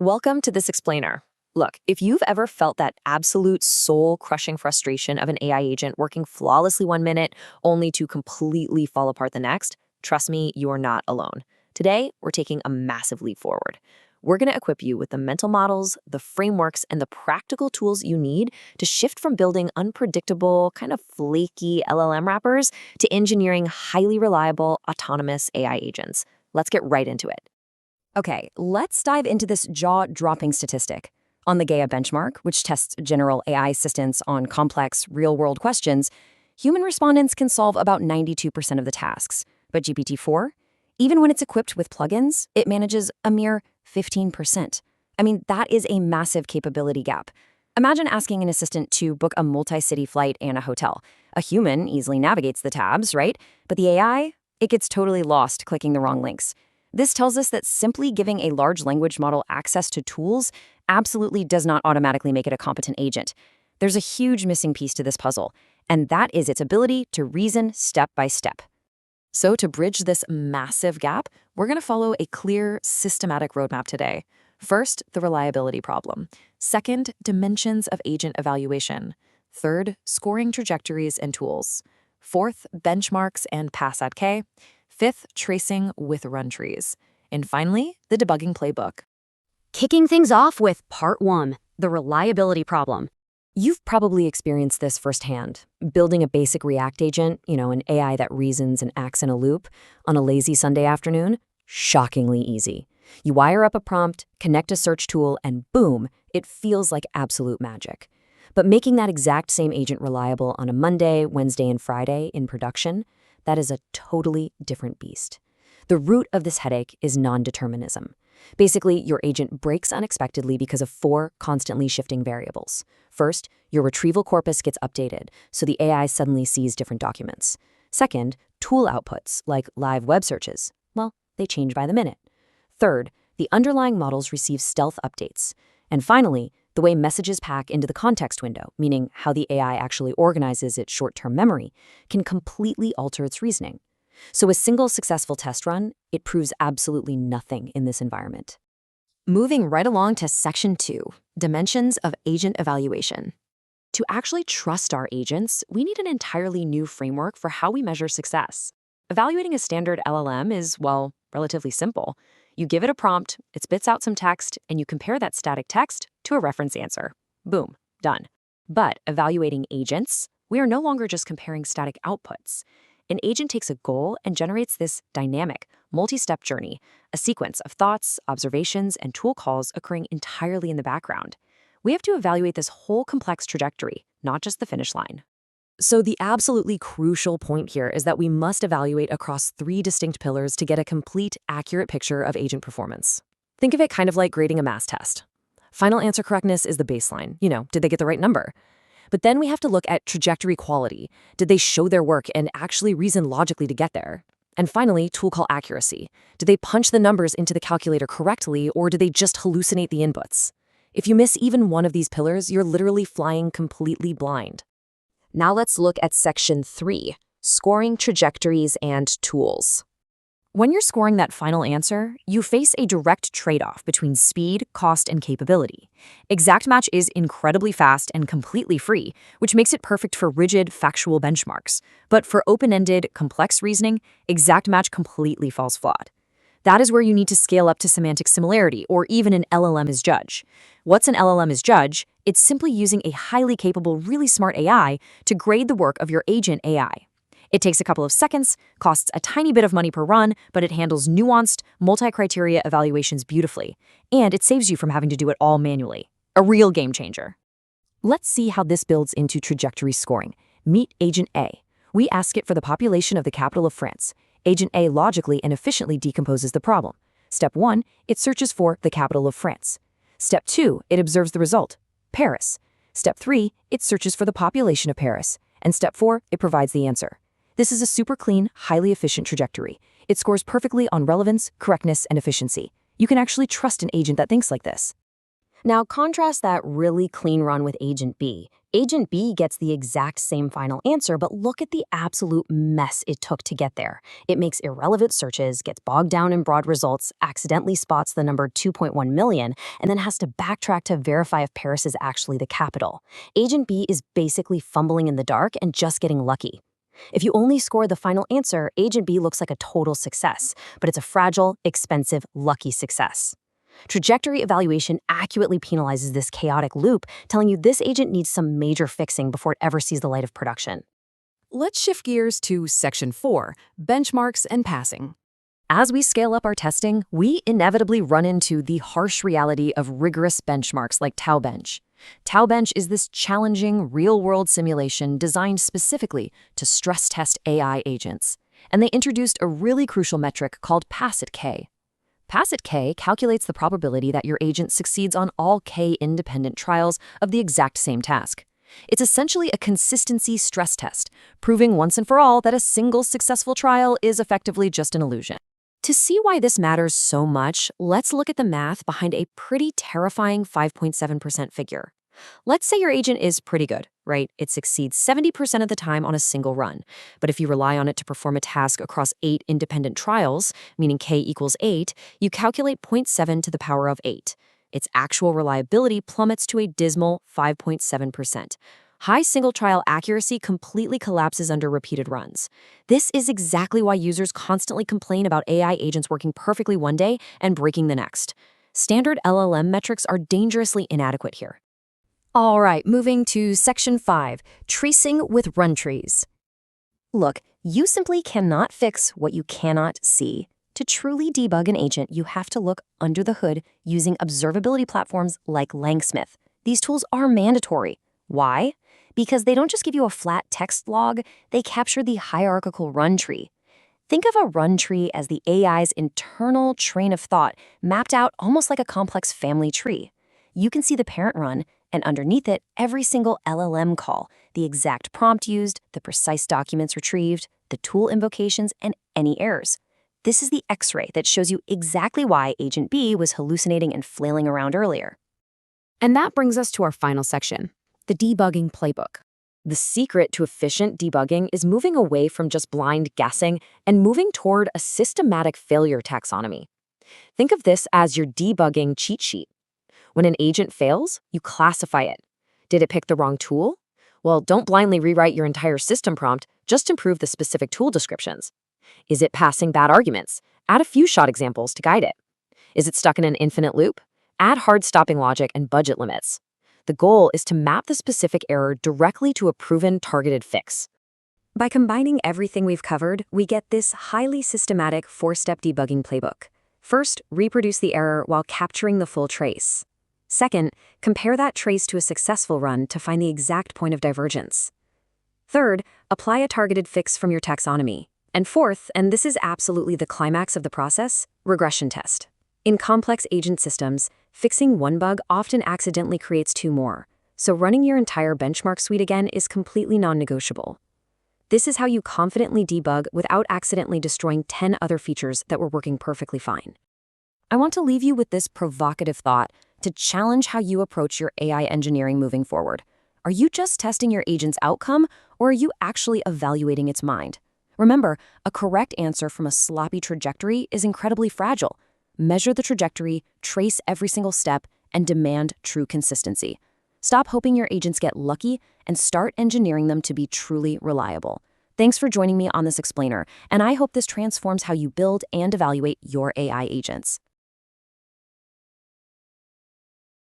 Welcome to this explainer. Look, if you've ever felt that absolute soul-crushing frustration of an AI agent working flawlessly 1 minute only to completely fall apart the next, trust me, you are not alone. Today, we're taking a massive leap forward. We're going to equip you with the mental models, the frameworks, and the practical tools you need to shift from building unpredictable, kind of flaky LLM wrappers to engineering highly reliable, autonomous AI agents. Let's get right into it. Okay, let's dive into this jaw-dropping statistic. On the Gaia benchmark, which tests general AI assistance on complex, real-world questions, human respondents can solve about 92% of the tasks. But GPT-4, even when it's equipped with plugins, it manages a mere 15%. I mean, that is a massive capability gap. Imagine asking an assistant to book a multi-city flight and a hotel. A human easily navigates the tabs, right? But the AI, it gets totally lost clicking the wrong links. This tells us that simply giving a large language model access to tools absolutely does not automatically make it a competent agent. There's a huge missing piece to this puzzle, and that is its ability to reason step by step. So to bridge this massive gap, we're going to follow a clear, systematic roadmap today. First, the reliability problem. Second, dimensions of agent evaluation. Third, scoring trajectories and tools. Fourth, benchmarks and pass.k. Fifth, tracing with run trees. And finally, the debugging playbook. Kicking things off with Part 1, the reliability problem. You've probably experienced this firsthand. Building a basic React agent, an AI that reasons and acts in a loop, on a lazy Sunday afternoon, shockingly easy. You wire up a prompt, connect a search tool, and boom, it feels like absolute magic. But making that exact same agent reliable on a Monday, Wednesday, and Friday in production, that is a totally different beast. The root of this headache is non-determinism. Basically, your agent breaks unexpectedly because of 4 constantly shifting variables. First, your retrieval corpus gets updated, so the AI suddenly sees different documents. Second, tool outputs, like live web searches, well, they change by the minute. Third, the underlying models receive stealth updates. And finally, the way messages pack into the context window, meaning how the AI actually organizes its short-term memory, can completely alter its reasoning. So a single successful test run, it proves absolutely nothing in this environment. Moving right along to Section 2, dimensions of agent evaluation. To actually trust our agents, we need an entirely new framework for how we measure success. Evaluating a standard LLM is, well, relatively simple. You give it a prompt, it spits out some text, and you compare that static text to a reference answer. Boom, done. But evaluating agents, we are no longer just comparing static outputs. An agent takes a goal and generates this dynamic, multi-step journey, a sequence of thoughts, observations, and tool calls occurring entirely in the background. We have to evaluate this whole complex trajectory, not just the finish line. So the absolutely crucial point here is that we must evaluate across 3 distinct pillars to get a complete, accurate picture of agent performance. Think of it kind of like grading a math test. Final answer correctness is the baseline. Did they get the right number? But then we have to look at trajectory quality. Did they show their work and actually reason logically to get there? And finally, tool call accuracy. Did they punch the numbers into the calculator correctly, or did they just hallucinate the inputs? If you miss even one of these pillars, you're literally flying completely blind. Now let's look at Section 3, scoring trajectories and tools. When you're scoring that final answer, you face a direct trade-off between speed, cost, and capability. Exact Match is incredibly fast and completely free, which makes it perfect for rigid, factual benchmarks. But for open-ended, complex reasoning, Exact Match completely falls flat. That is where you need to scale up to semantic similarity, or even an LLM as judge. What's an LLM as judge? It's simply using a highly capable, really smart AI to grade the work of your agent AI. It takes a couple of seconds, costs a tiny bit of money per run, but it handles nuanced, multi-criteria evaluations beautifully, and it saves you from having to do it all manually. A real game changer. Let's see how this builds into trajectory scoring. Meet Agent A. We ask it for the population of the capital of France. Agent A logically and efficiently decomposes the problem. Step 1, it searches for the capital of France. Step 2, it observes the result, Paris. Step 3, it searches for the population of Paris. And step 4, it provides the answer. This is a super clean, highly efficient trajectory. It scores perfectly on relevance, correctness, and efficiency. You can actually trust an agent that thinks like this. Now contrast that really clean run with Agent B. Agent B gets the exact same final answer, but look at the absolute mess it took to get there. It makes irrelevant searches, gets bogged down in broad results, accidentally spots the number 2.1 million, and then has to backtrack to verify if Paris is actually the capital. Agent B is basically fumbling in the dark and just getting lucky. If you only score the final answer, Agent B looks like a total success, but it's a fragile, expensive, lucky success. Trajectory evaluation accurately penalizes this chaotic loop, telling you this agent needs some major fixing before it ever sees the light of production. Let's shift gears to Section 4, benchmarks and passing. As we scale up our testing, we inevitably run into the harsh reality of rigorous benchmarks like TauBench. TauBench is this challenging, real-world simulation designed specifically to stress test AI agents. And they introduced a really crucial metric called Pass-It-K. Pass-It-K calculates the probability that your agent succeeds on all K independent trials of the exact same task. It's essentially a consistency stress test, proving once and for all that a single successful trial is effectively just an illusion. To see why this matters so much, let's look at the math behind a pretty terrifying 5.7% figure. Let's say your agent is pretty good, right? It succeeds 70% of the time on a single run. But if you rely on it to perform a task across 8 independent trials, meaning K equals 8, you calculate 0.7 to the power of 8. Its actual reliability plummets to a dismal 5.7%. High single trial accuracy completely collapses under repeated runs. This is exactly why users constantly complain about AI agents working perfectly one day and breaking the next. Standard LLM metrics are dangerously inadequate here. All right, moving to Section 5, tracing with run trees. Look, you simply cannot fix what you cannot see. To truly debug an agent, you have to look under the hood using observability platforms like Langsmith. These tools are mandatory. Why? Because they don't just give you a flat text log, they capture the hierarchical run tree. Think of a run tree as the AI's internal train of thought, mapped out almost like a complex family tree. You can see the parent run, and underneath it, every single LLM call, the exact prompt used, the precise documents retrieved, the tool invocations, and any errors. This is the X-ray that shows you exactly why Agent B was hallucinating and flailing around earlier. And that brings us to our final section, the debugging playbook. The secret to efficient debugging is moving away from just blind guessing and moving toward a systematic failure taxonomy. Think of this as your debugging cheat sheet. When an agent fails, you classify it. Did it pick the wrong tool? Well, don't blindly rewrite your entire system prompt, just improve the specific tool descriptions. Is it passing bad arguments? Add a few shot examples to guide it. Is it stuck in an infinite loop? Add hard stopping logic and budget limits. The goal is to map the specific error directly to a proven targeted fix. By combining everything we've covered, we get this highly systematic 4-step debugging playbook. First, reproduce the error while capturing the full trace. Second, compare that trace to a successful run to find the exact point of divergence. Third, apply a targeted fix from your taxonomy. And fourth, and this is absolutely the climax of the process, regression test. In complex agent systems, fixing one bug often accidentally creates 2 more, so running your entire benchmark suite again is completely non-negotiable. This is how you confidently debug without accidentally destroying 10 other features that were working perfectly fine. I want to leave you with this provocative thought to challenge how you approach your AI engineering moving forward. Are you just testing your agent's outcome, or are you actually evaluating its mind? Remember, a correct answer from a sloppy trajectory is incredibly fragile. Measure the trajectory, trace every single step, and demand true consistency. Stop hoping your agents get lucky and start engineering them to be truly reliable. Thanks for joining me on this explainer, and I hope this transforms how you build and evaluate your AI agents.